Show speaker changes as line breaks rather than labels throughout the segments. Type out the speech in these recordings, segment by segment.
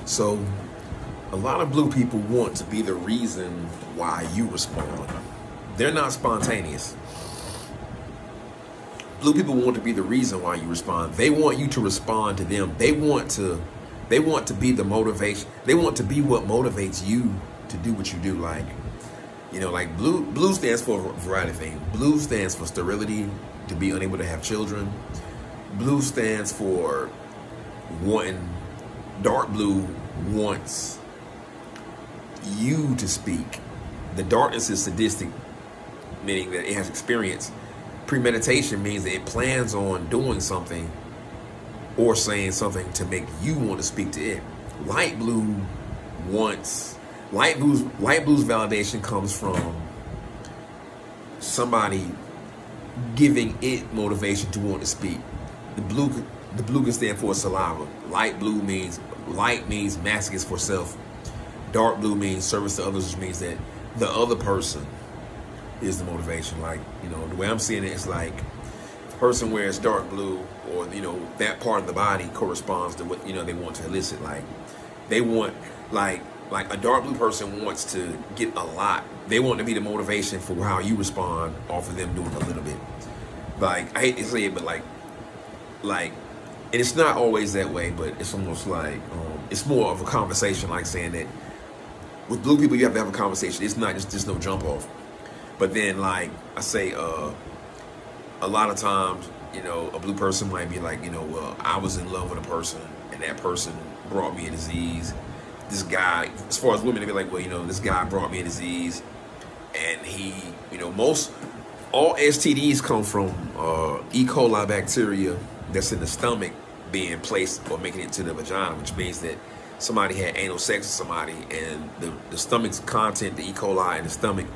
So a lot of blue people want to be the reason why you respond. They're not spontaneous. Blue people want to be the reason why you respond. They want you to respond to them. They want to be the motivation. They want to be what motivates you to do what you do. Like, you know, like blue stands for a variety of things. Blue stands for sterility, to be unable to have children. Blue stands for wanting, dark blue wants you to speak. The darkness is sadistic, meaning that it has experience. Premeditation means that it plans on doing something or saying something to make you want to speak to it. Light blue's validation comes from somebody giving it motivation to want to speak. The blue can stand for saliva. Light means masochist for self. Dark blue means service to others, which means that the other person is the motivation. Like, you know, the way I'm seeing it is like, if a person wears dark blue, or, you know, that part of the body corresponds to what, you know, they want to elicit. Like, they want, like a dark blue person wants to get a lot. They want to be the motivation for how you respond off of them doing a little bit. Like, I hate to say it, but like, and it's not always that way, but it's almost like, it's more of a conversation, like saying that with blue people, you have to have a conversation. It's not just no jump off. But then, like I say, a lot of times, you know, a blue person might be like, you know, well, I was in love with a person and that person brought me a disease. This guy, as far as women, they be like, well, you know, this guy brought me a disease, and he, you know, all STDs come from E. coli bacteria that's in the stomach being placed or making it to the vagina, which means that somebody had anal sex with somebody, and the stomach's content, the E. coli in the stomach,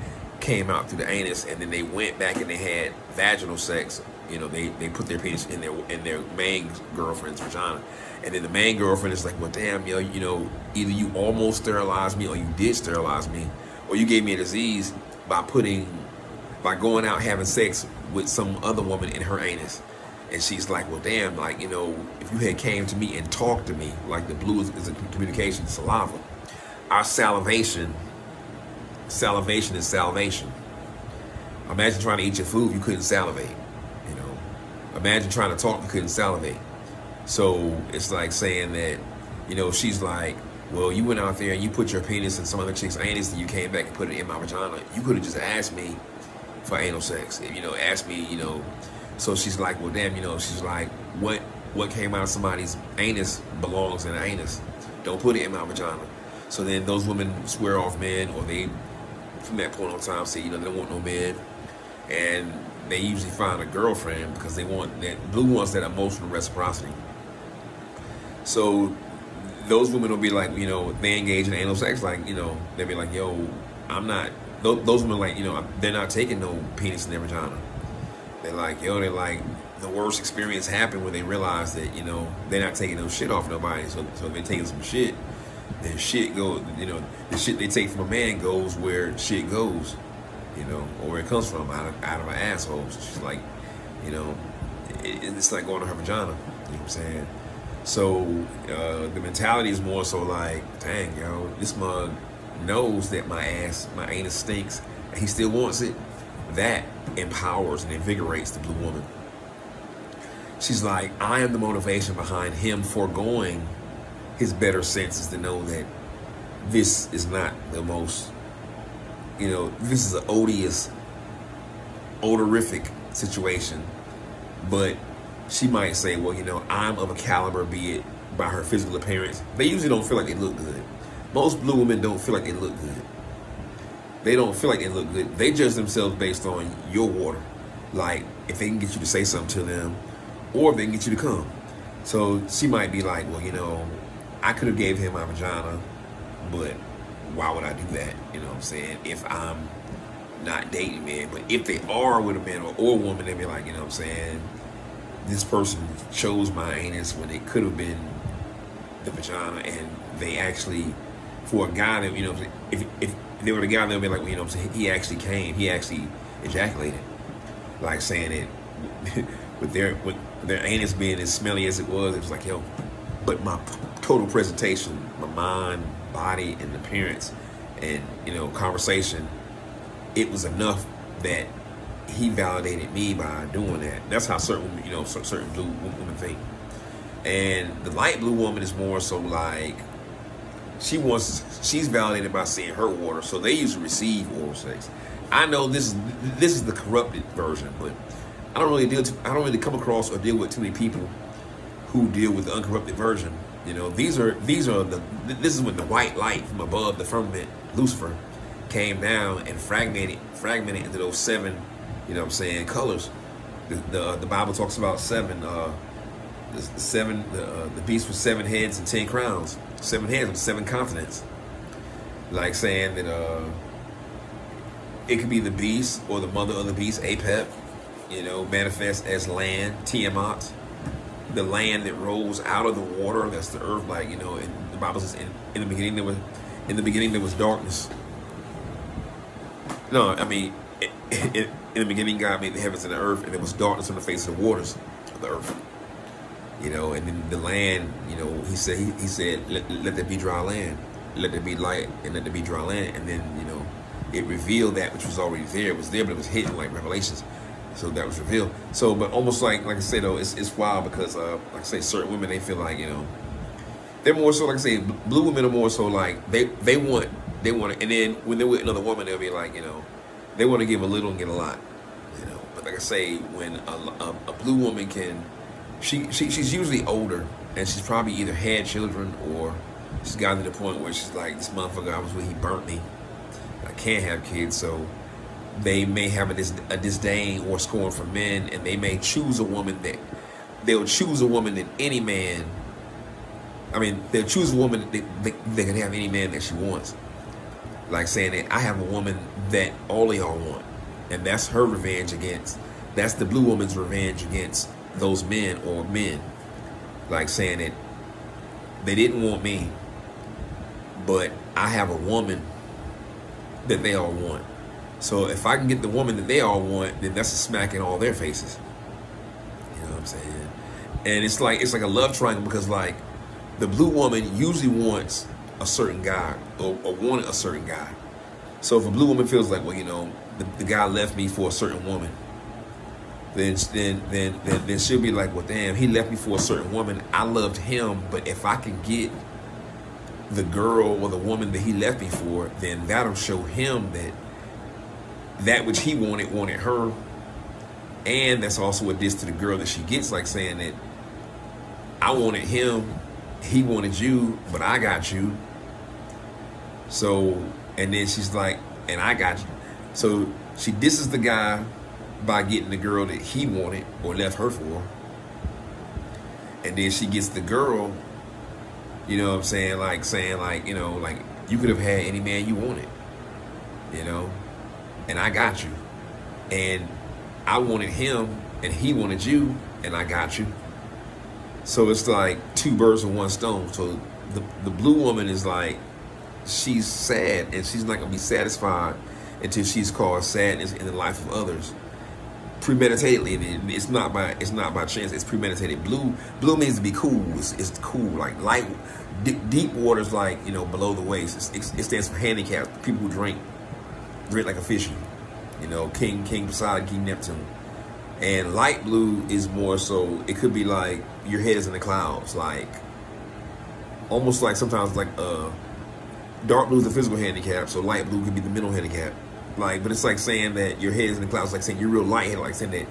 came out through the anus, and then they went back and they had vaginal sex. You know, they put their penis in their main girlfriend's vagina, and then the main girlfriend is like, well, damn, yo, you know, either you almost sterilized me, or you did sterilize me, or you gave me a disease by going out having sex with some other woman in her anus. And she's like, well, damn, like, you know, if you had came to me and talked to me, like the blue is a communication, saliva. Our salivation is salvation. Imagine trying to eat your food, you couldn't salivate. You know, imagine trying to talk, you couldn't salivate. So it's like saying that, you know, she's like, well, you went out there and you put your penis in some other chick's anus, and you came back and put it in my vagina. You could have just asked me for anal sex. You know, asked me, you know. So she's like, well, damn, you know, she's like, what came out of somebody's anus belongs in the anus. Don't put it in my vagina. So then those women swear off men, or they, from that point on time, say, you know, they don't want no men. And they usually find a girlfriend because they want that, blue wants that emotional reciprocity. So those women will be like, you know, they engage in anal sex, like, you know, they'll be like, yo, I'm not, those women, like, you know, they're not taking no penis in their vagina. They're like, yo, they're like, the worst experience happened when they realize that, you know, they're not taking no shit off nobody. So if they're taking some shit, then shit goes, you know, the shit they take from a man goes where shit goes, you know, or where it comes from, out of an asshole. So she's like, you know, it's like going to her vagina, you know what I'm saying? So the mentality is more so like, dang, yo, this mug knows that my anus stinks, and he still wants it. That empowers and invigorates the blue woman. She's like, I am the motivation behind him foregoing his better senses to know that this is not the most, you know, this is an odious, odorific situation. But she might say, well, you know, I'm of a caliber, be it by her physical appearance. They usually don't feel like they look good. Most blue women don't feel like they look good. They don't feel like they look good. They judge themselves based on your water. Like, if they can get you to say something to them, or if they can get you to come. So she might be like, well, you know, I could have gave him my vagina, but why would I do that? You know what I'm saying? If I'm not dating men. But if they are with a man or a woman, they'd be like, you know what I'm saying, this person chose my anus when it could have been the vagina, and they actually, for a guy that, you know, if they were the guy, they'll be like, well, you know what I'm saying, he actually came, he actually ejaculated. Like saying it with their anus being as smelly as it was like, yo, but my total presentation, my mind, body, and appearance, and conversation, it was enough that he validated me by doing that. That's how certain certain blue women think. And the light blue woman is more so like she's validated by seeing her water, so they usually receive oral sex. I know this is the corrupted version, but I don't really come across or deal with too many people who deal with the uncorrupted version. This is when the white light from above the firmament, Lucifer, came down and fragmented into those 7, colors. The Bible talks about 7. The beast with 7 heads and 10 crowns. 7 heads with 7 continents. Like saying that it could be the beast or the mother of the beast, Apep, manifest as land, Tiamat, the land that rose out of the water. That's the earth. Like and the Bible says, in the beginning there was darkness. No, I mean, in the beginning God made the heavens and the earth, and there was darkness on the face of the waters of the earth. And then the land, he said, let there be dry land, let there be light, and let there be dry land. And then, it revealed that which was already there. It was there, but it was hidden, like Revelations. So that was revealed. So, but almost like I say though, it's wild because, like I say, certain women, they feel like, they're more so, like I say, blue women are more so like they want it, and then when they're with another woman, they'll be like, they want to give a little and get a lot, But like I say, when a blue woman can. She's usually older, and she's probably either had children or she's gotten to the point where she's like, this motherfucker I was with, he burnt me. I can't have kids, so they may have a disdain or scorn for men, and they may choose a woman they'll choose a woman that any man. I mean, they'll choose a woman that they can have any man that she wants. Like saying that I have a woman that all of y'all want, and that's her revenge against. That's the blue woman's revenge against those men or men. Like saying that they didn't want me, but I have a woman that they all want. So if I can get the woman that they all want, then that's a smack in all their faces. You know what I'm saying? And it's like a love triangle, because like the blue woman usually wants a certain guy or wanted a certain guy. So if a blue woman feels like, well, the guy left me for a certain woman, then she'll be like, well, damn, he left me for a certain woman. I loved him, but if I can get the girl or the woman that he left me for, then that'll show him that which he wanted her. And that's also a diss to the girl that she gets, like saying that I wanted him, he wanted you, but I got you. So, and then she's like, and I got you. So she disses the guy by getting the girl that he wanted or left her for. And then she gets the girl, you know what I'm saying? Like saying like, like you could have had any man you wanted, and I got you. And I wanted him and he wanted you and I got you. So it's like 2 birds with 1 stone. So the blue woman is like, she's sad and she's not gonna be satisfied until she's caused sadness in the life of others. Premeditatedly, it's not by chance. It's premeditated. Blue means to be cool. It's cool. Like light, deep waters, like below the waist. It stands for handicapped, people who drink like a fishy. King Poseidon, King Neptune. And light blue is more so. It could be like your head is in the clouds, like almost like sometimes like dark blue is the physical handicap, so light blue could be the mental handicap. Like, but it's like saying that your head is in the clouds, like saying you're real light-headed, like saying that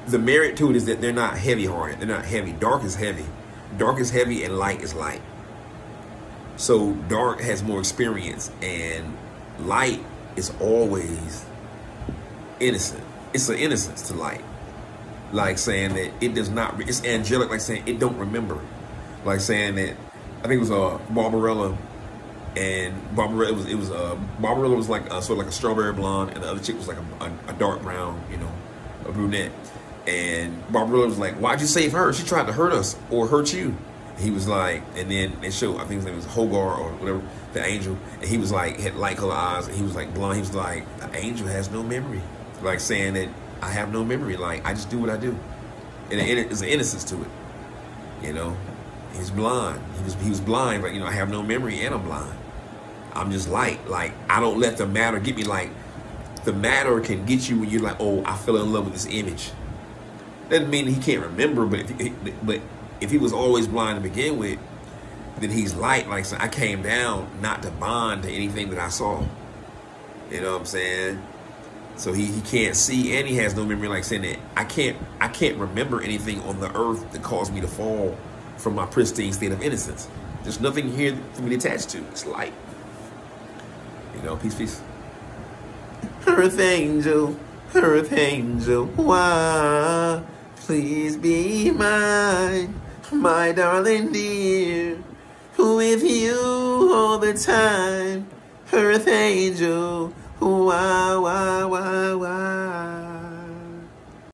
the merit to it is that they're not heavy-hearted. They're not heavy. Dark is heavy. Dark is heavy and light is light. So dark has more experience and light is always innocent. It's an innocence to light. Like saying that it does not, it's angelic, like saying it don't remember. Like saying that, I think it was Barbarella. And Barbarella was like sort of like a strawberry blonde, and the other chick was like a dark brown, a brunette. And Barbarella was like, "Why'd you save her? She tried to hurt us or hurt you." He was like, and then they showed, I think his name was Hogar or whatever, the angel, and he was like, had light color eyes, and he was like blonde. He was like, the angel has no memory, like saying that I have no memory, like I just do what I do, and there's an innocence to it, He's blind. He was blind, but you know, I have no memory and I'm blind. I'm just light. Like, I don't let the matter get me. Like, the matter can get you when you're like, oh, I fell in love with this image. Doesn't mean he can't remember, but if he was always blind to begin with, then he's light. Like, so I came down not to bond to anything that I saw. You know what I'm saying? So he can't see, and he has no memory. Like saying that I can't remember anything on the earth that caused me to fall from my pristine state of innocence. There's nothing here for me to attach to. It's light. You know, peace, peace. Earth angel, why? Please be mine, my darling dear. With you all the time. Earth angel, why?